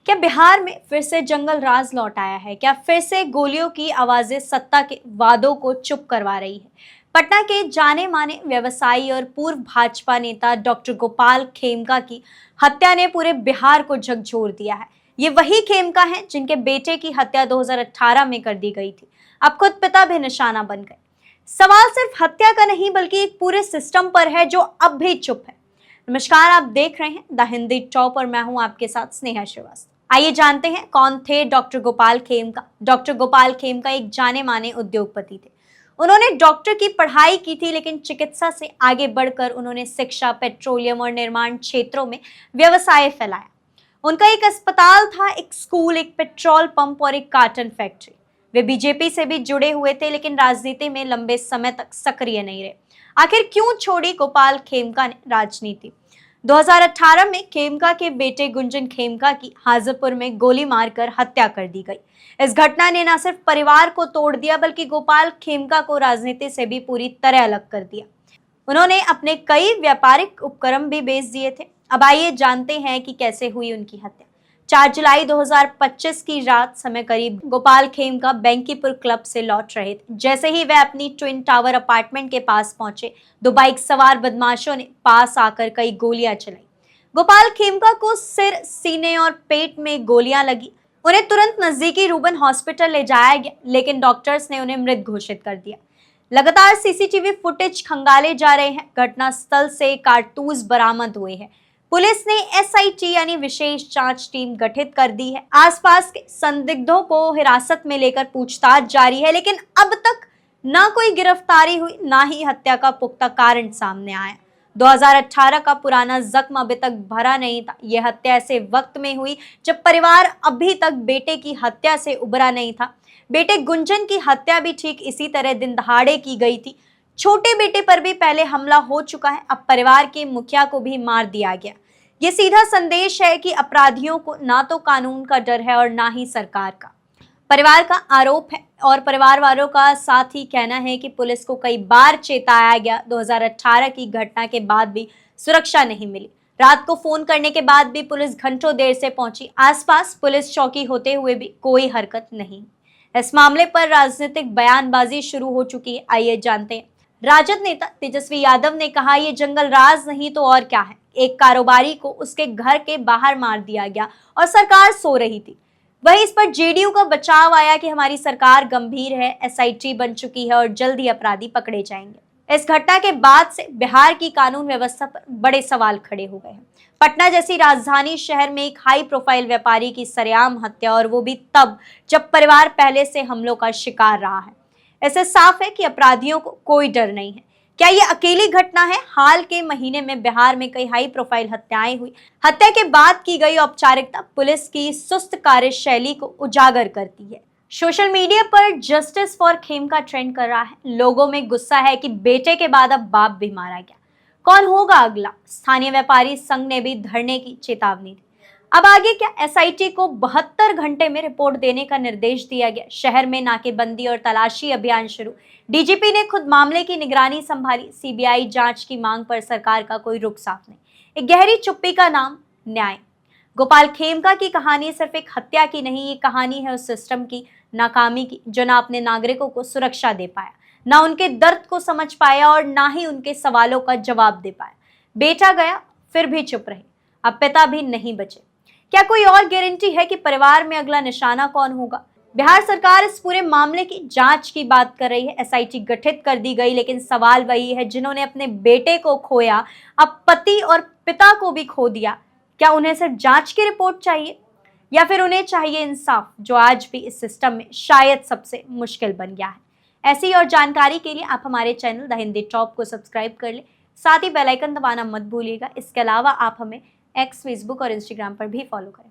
क्या बिहार में फिर से जंगल राज लौट आया है? क्या फिर से गोलियों की आवाजें सत्ता के वादों को चुप करवा रही है? पटना के जाने माने व्यवसायी और पूर्व भाजपा नेता डॉक्टर गोपाल खेमका की हत्या ने पूरे बिहार को झकझोर दिया है। ये वही खेमका हैं जिनके बेटे की हत्या 2018 में कर दी गई थी। अब खुद पिता भी निशाना बन गए। सवाल सिर्फ हत्या का नहीं बल्कि एक पूरे सिस्टम पर है जो अब भी चुप है। नमस्कार, आप देख रहे हैं द हिंदी टॉप और मैं हूं आपके साथ स्नेहा श्रीवास्तव। आइए जानते हैं कौन थे डॉक्टर गोपाल खेमका। डॉक्टर गोपाल खेमका एक जाने माने उद्योगपति थे। उन्होंने डॉक्टर की पढ़ाई की थी, लेकिन चिकित्सा से आगे बढ़कर उन्होंने शिक्षा, पेट्रोलियम और निर्माण क्षेत्रों में व्यवसाय फैलाया। उनका एक अस्पताल था, एक स्कूल, एक पेट्रोल पंप और एक कार्टन फैक्ट्री। वे बीजेपी से भी जुड़े हुए थे, लेकिन राजनीति में लंबे समय तक सक्रिय नहीं रहे। आखिर क्यों छोड़ी गोपाल खेमका ने राजनीति? 2018 में खेमका के बेटे गुंजन खेमका की हाजीपुर में गोली मारकर हत्या कर दी गई। इस घटना ने न सिर्फ परिवार को तोड़ दिया बल्कि गोपाल खेमका को राजनीति से भी पूरी तरह अलग कर दिया। उन्होंने अपने कई व्यापारिक उपक्रम भी बेच दिए थे। अब आइए जानते हैं कि कैसे हुई उनकी हत्या। 4 जुलाई 2025 की रात समय करीब गोपाल खेमका बैंकीपुर क्लब से लौट रहे थे। जैसे ही वह अपनी ट्विन टावर अपार्टमेंट के पास पहुंचे, 2 बाइक सवार बदमाशों ने पास आकर कई गोलियां चलाई। गोपाल खेमका को सिर, सीने और पेट में गोलियां लगी। उन्हें तुरंत नजदीकी रूबन हॉस्पिटल ले जाया गया, लेकिन डॉक्टर्स ने उन्हें मृत घोषित कर दिया। लगातार सीसीटीवी फुटेज खंगाले जा रहे हैं। घटनास्थल से कारतूस बरामद हुए हैं। पुलिस ने एसआईटी यानी विशेष जांच टीम गठित कर दी है। आसपास के संदिग्धों को हिरासत में लेकर पूछताछ जारी है, लेकिन अब तक ना कोई गिरफ्तारी हुई, ना ही हत्या का पुख्ता कारण सामने आया। 2018 का पुराना जख्म अभी तक भरा नहीं था। यह हत्या ऐसे वक्त में हुई जब परिवार अभी तक बेटे की हत्या से उबरा नहीं था। बेटे गुंजन की हत्या भी ठीक इसी तरह दिन दहाड़े की गई थी। छोटे बेटे पर भी पहले हमला हो चुका है, अब परिवार के मुखिया को भी मार दिया गया। ये सीधा संदेश है कि अपराधियों को ना तो कानून का डर है और ना ही सरकार का। परिवार का आरोप है और परिवार वालों का साथ ही कहना है कि पुलिस को कई बार चेताया गया। 2018 की घटना के बाद भी सुरक्षा नहीं मिली। रात को फोन करने के बाद भी पुलिस घंटों देर से पहुंची। आसपास पुलिस चौकी होते हुए भी कोई हरकत नहीं। इस मामले पर राजनीतिक बयानबाजी शुरू हो चुकी है। आइए जानते हैं। राजद नेता तेजस्वी यादव ने कहा, ये जंगल राज नहीं तो और क्या है। एक कारोबारी को उसके घर के बाहर मार दिया गया और सरकार सो रही थी। वहीं इस पर जेडीयू का बचाव आया कि हमारी सरकार गंभीर है, एसआईटी बन चुकी है और जल्द ही अपराधी पकड़े जाएंगे। इस घटना के बाद से बिहार की कानून व्यवस्था पर बड़े सवाल खड़े हो गए हैं। पटना जैसी राजधानी शहर में एक हाई प्रोफाइल व्यापारी की सरेआम हत्या, और वो भी तब जब परिवार पहले से हमलों का शिकार रहा है। ऐसे साफ है कि अपराधियों को कोई डर नहीं है। क्या ये अकेली घटना है? हाल के महीने में बिहार में कई हाई प्रोफाइल हत्याएं हुई। हत्या के बाद की गई औपचारिकता पुलिस की सुस्त कार्यशैली को उजागर करती है। सोशल मीडिया पर जस्टिस फॉर खेमका ट्रेंड कर रहा है। लोगों में गुस्सा है कि बेटे के बाद अब बाप भी मारा गया। कौन होगा अगला? स्थानीय व्यापारी संघ ने भी धरने की चेतावनी दी। अब आगे क्या? एसआईटी को 72 घंटे में रिपोर्ट देने का निर्देश दिया गया। शहर में नाकेबंदी और तलाशी अभियान शुरू। डीजीपी ने खुद मामले की निगरानी संभाली। सीबीआई जांच की मांग पर सरकार का कोई रुख साफ नहीं। एक गहरी चुप्पी का नाम न्याय। गोपाल खेमका की कहानी सिर्फ एक हत्या की नहीं, ये कहानी है उस सिस्टम की नाकामी की जो ना अपने नागरिकों को सुरक्षा दे पाया, ना उनके दर्द को समझ पाया और ना ही उनके सवालों का जवाब दे पाया। बेटा गया फिर भी चुप रहे, अब पिता भी नहीं बचे। क्या कोई और गारंटी है कि परिवार में अगला निशाना कौन होगा? बिहार सरकार इस पूरे मामले की जांच की बात कर रही है। एसआईटी गठित कर दी गई, लेकिन सवाल वही है, जिन्होंने अपने बेटे को खोया अब पति और पिता को भी खो दिया। क्या उन्हें सिर्फ जांच की रिपोर्ट चाहिए या फिर उन्हें चाहिए इंसाफ, जो आज भी इस सिस्टम में शायद सबसे मुश्किल बन गया है। ऐसी और जानकारी के लिए आप हमारे चैनल द हिंदी टॉप को सब्सक्राइब कर ले, साथ ही बेल आइकन दबाना मत भूलिएगा। इसके अलावा आप हमें एक्स, फेसबुक और इंस्टाग्राम पर भी फॉलो करें।